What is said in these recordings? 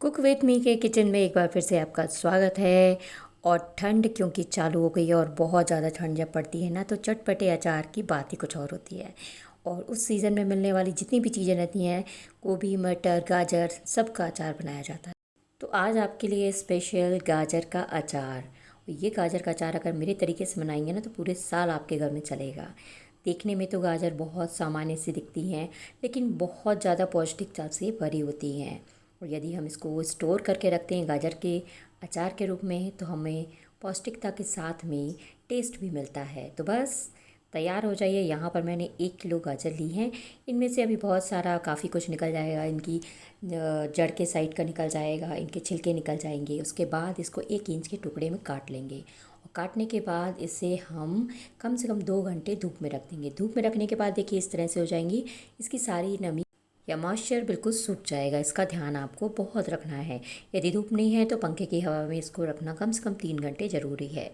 Cook with me के kitchen में एक बार फिर से आपका स्वागत है। और ठंड क्योंकि चालू हो गई है और बहुत ज़्यादा ठंड जब पड़ती है ना तो चटपटे अचार की बात ही कुछ और होती है। और उस सीज़न में मिलने वाली जितनी भी चीज़ें रहती हैं, गोभी, मटर, गाजर, सबका अचार बनाया जाता है। तो आज आपके लिए स्पेशल गाजर का अचार। ये गाजर का अचार अगर मेरे तरीके से बनाएंगे ना तो पूरे साल आपके घर में चलेगा। देखने में तो गाजर बहुत सामान्य सी दिखती हैं, लेकिन बहुत ज़्यादा पौष्टिकता से भरी होती हैं। और यदि हम इसको स्टोर करके रखते हैं गाजर के अचार के रूप में तो हमें पौष्टिकता के साथ में टेस्ट भी मिलता है। तो बस तैयार हो जाइए। यहाँ पर मैंने 1 किलो गाजर ली हैं। इनमें से अभी बहुत सारा काफ़ी कुछ निकल जाएगा। इनकी जड़ के साइड का निकल जाएगा, इनके छिलके निकल जाएंगे। उसके बाद इसको 1 इंच के टुकड़े में काट लेंगे। और काटने के बाद इसे हम कम से कम 2 घंटे धूप में रख देंगे। धूप में रखने के बाद देखिए इस तरह से हो जाएंगी। इसकी सारी नमी या मॉइस्चर बिल्कुल सूख जाएगा। इसका ध्यान आपको बहुत रखना है। यदि धूप नहीं है तो पंखे की हवा में इसको रखना कम से कम 3 घंटे ज़रूरी है।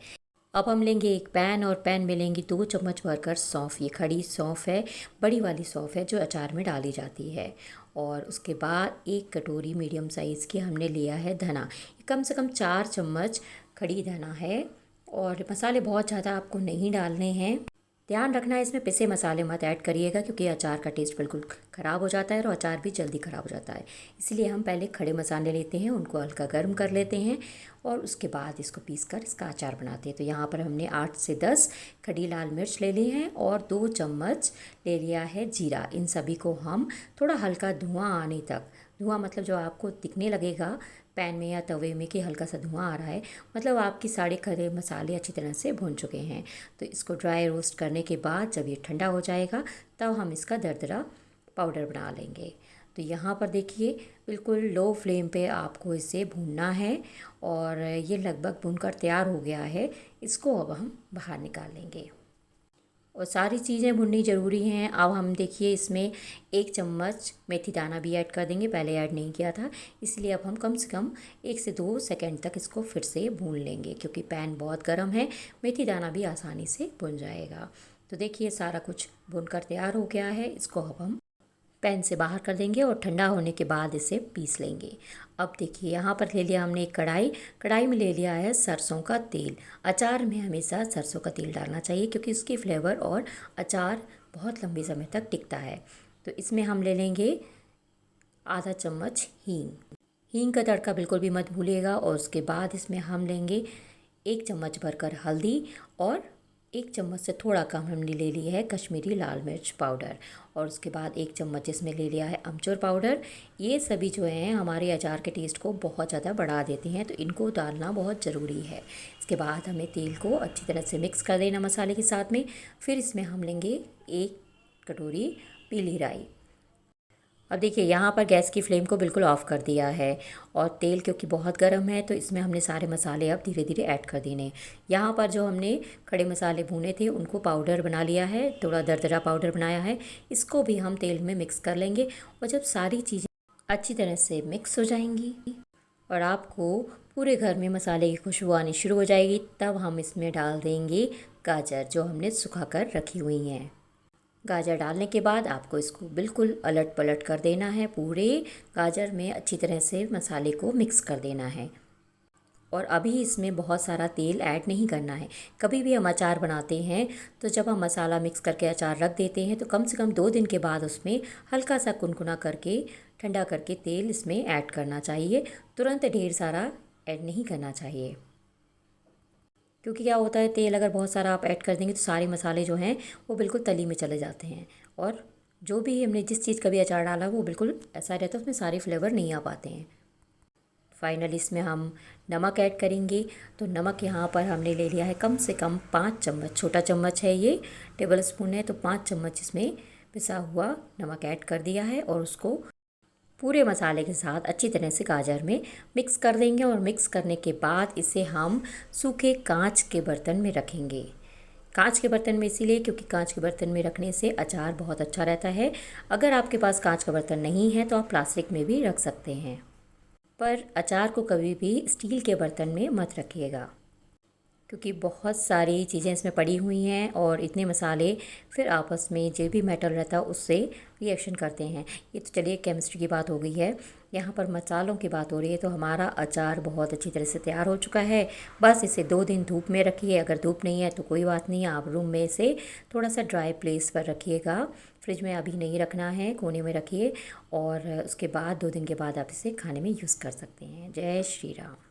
अब हम लेंगे एक पैन और पैन में लेंगे 2 चम्मच भरकर सौंफ। ये खड़ी सौंफ है, बड़ी वाली सौंफ है जो अचार में डाली जाती है। और उसके बाद 1 कटोरी मीडियम साइज़ की हमने लिया है धना। कम से कम 4 चम्मच खड़ी धना है। और मसाले बहुत ज़्यादा आपको नहीं डालने हैं। ध्यान रखना है इसमें पिसे मसाले मत ऐड करिएगा, क्योंकि अचार का टेस्ट बिल्कुल ख़राब हो जाता है और अचार भी जल्दी ख़राब हो जाता है। इसलिए हम पहले खड़े मसाले लेते हैं, उनको हल्का गर्म कर लेते हैं और उसके बाद इसको पीस कर इसका अचार बनाते हैं। तो यहाँ पर हमने 8 से 10 खड़ी लाल मिर्च ले ली हैं और 2 चम्मच ले लिया है जीरा। इन सभी को हम थोड़ा हल्का धुआं आने तक, धुआं मतलब जो आपको दिखने लगेगा पैन में या तवे में कि हल्का सा धुआं आ रहा है, मतलब आपकी सारे खड़े मसाले अच्छी तरह से भुन चुके हैं। तो इसको ड्राई रोस्ट करने के बाद जब ये ठंडा हो जाएगा तब हम इसका दरदरा पाउडर बना लेंगे। तो यहाँ पर देखिए बिल्कुल लो फ्लेम पे आपको इसे भूनना है। और ये लगभग भूनकर तैयार हो गया है। इसको अब हम बाहर निकाल लेंगे। और सारी चीज़ें भुननी ज़रूरी हैं। अब हम देखिए इसमें 1 चम्मच मेथी दाना भी ऐड कर देंगे। पहले ऐड नहीं किया था, इसलिए अब हम कम से कम 1 से 2 सेकंड तक इसको फिर से भून लेंगे, क्योंकि पैन बहुत गर्म है। मेथी दाना भी आसानी से भुन जाएगा। तो देखिए सारा कुछ भुनकर तैयार हो गया है। इसको अब हम पैन से बाहर कर देंगे और ठंडा होने के बाद इसे पीस लेंगे। अब देखिए यहाँ पर ले लिया हमने एक कढ़ाई। कढ़ाई में ले लिया है सरसों का तेल। अचार में हमेशा सरसों का तेल डालना चाहिए, क्योंकि उसकी फ्लेवर और अचार बहुत लंबे समय तक टिकता है। तो इसमें हम ले लेंगे आधा चम्मच हींग। हींग का तड़का बिल्कुल भी मत भूलिएगा। और उसके बाद इसमें हम लेंगे 1 चम्मच भरकर हल्दी और 1 चम्मच से थोड़ा कम हमने ले लिया है कश्मीरी लाल मिर्च पाउडर। और उसके बाद 1 चम्मच इसमें ले लिया है अमचूर पाउडर। ये सभी जो हैं हमारे अचार के टेस्ट को बहुत ज़्यादा बढ़ा देते हैं, तो इनको डालना बहुत ज़रूरी है। इसके बाद हमें तेल को अच्छी तरह से मिक्स कर देना मसाले के साथ में। फिर इसमें हम लेंगे 1 कटोरी पीली राई। अब देखिए यहाँ पर गैस की फ्लेम को बिल्कुल ऑफ़ कर दिया है। और तेल क्योंकि बहुत गर्म है तो इसमें हमने सारे मसाले अब धीरे धीरे ऐड कर देने। यहाँ पर जो हमने खड़े मसाले भूने थे उनको पाउडर बना लिया है, थोड़ा दरदरा पाउडर बनाया है। इसको भी हम तेल में मिक्स कर लेंगे। और जब सारी चीज़ें अच्छी तरह से मिक्स हो जाएंगी और आपको पूरे घर में मसाले की खुशबू आनी शुरू हो जाएगी, तब हम इसमें डाल देंगे गाजर जो हमने सुखा कर रखी हुई हैं। गाजर डालने के बाद आपको इसको बिल्कुल अलट पलट कर देना है। पूरे गाजर में अच्छी तरह से मसाले को मिक्स कर देना है। और अभी इसमें बहुत सारा तेल ऐड नहीं करना है। कभी भी हम अचार बनाते हैं तो जब हम मसाला मिक्स करके अचार रख देते हैं तो कम से कम 2 दिन के बाद उसमें हल्का सा कुनकुना करके ठंडा करके तेल इसमें ऐड करना चाहिए। तुरंत ढेर सारा ऐड नहीं करना चाहिए, क्योंकि क्या होता है तेल अगर बहुत सारा आप ऐड कर देंगे तो सारे मसाले जो हैं वो बिल्कुल तली में चले जाते हैं। और जो भी हमने जिस चीज़ का भी अचार डाला वो बिल्कुल ऐसा रहता है, उसमें सारे फ्लेवर नहीं आ पाते हैं। फाइनली इसमें हम नमक ऐड करेंगे। तो नमक यहाँ पर हमने ले लिया है कम से कम 5 चम्मच। छोटा चम्मच है ये, टेबल स्पून है, तो 5 चम्मच इसमें पिसा हुआ नमक ऐड कर दिया है। और उसको पूरे मसाले के साथ अच्छी तरह से गाजर में मिक्स कर देंगे। और मिक्स करने के बाद इसे हम सूखे कांच के बर्तन में रखेंगे। कांच के बर्तन में इसीलिए क्योंकि कांच के बर्तन में रखने से अचार बहुत अच्छा रहता है। अगर आपके पास कांच का बर्तन नहीं है तो आप प्लास्टिक में भी रख सकते हैं, पर अचार को कभी भी स्टील के बर्तन में मत रखिएगा। क्योंकि बहुत सारी चीज़ें इसमें पड़ी हुई हैं और इतने मसाले फिर आपस में जो भी मेटल रहता है उससे रिएक्शन करते हैं। ये तो चलिए केमिस्ट्री की बात हो गई है, यहाँ पर मसालों की बात हो रही है। तो हमारा अचार बहुत अच्छी तरह से तैयार हो चुका है। बस इसे 2 दिन धूप में रखिए। अगर धूप नहीं है तो कोई बात नहीं, आप रूम में इसे थोड़ा सा ड्राई प्लेस पर रखिएगा। फ्रिज में अभी नहीं रखना है, कोने में रखिए और उसके बाद 2 दिन के बाद आप इसे खाने में यूज़ कर सकते हैं। जय श्री राम।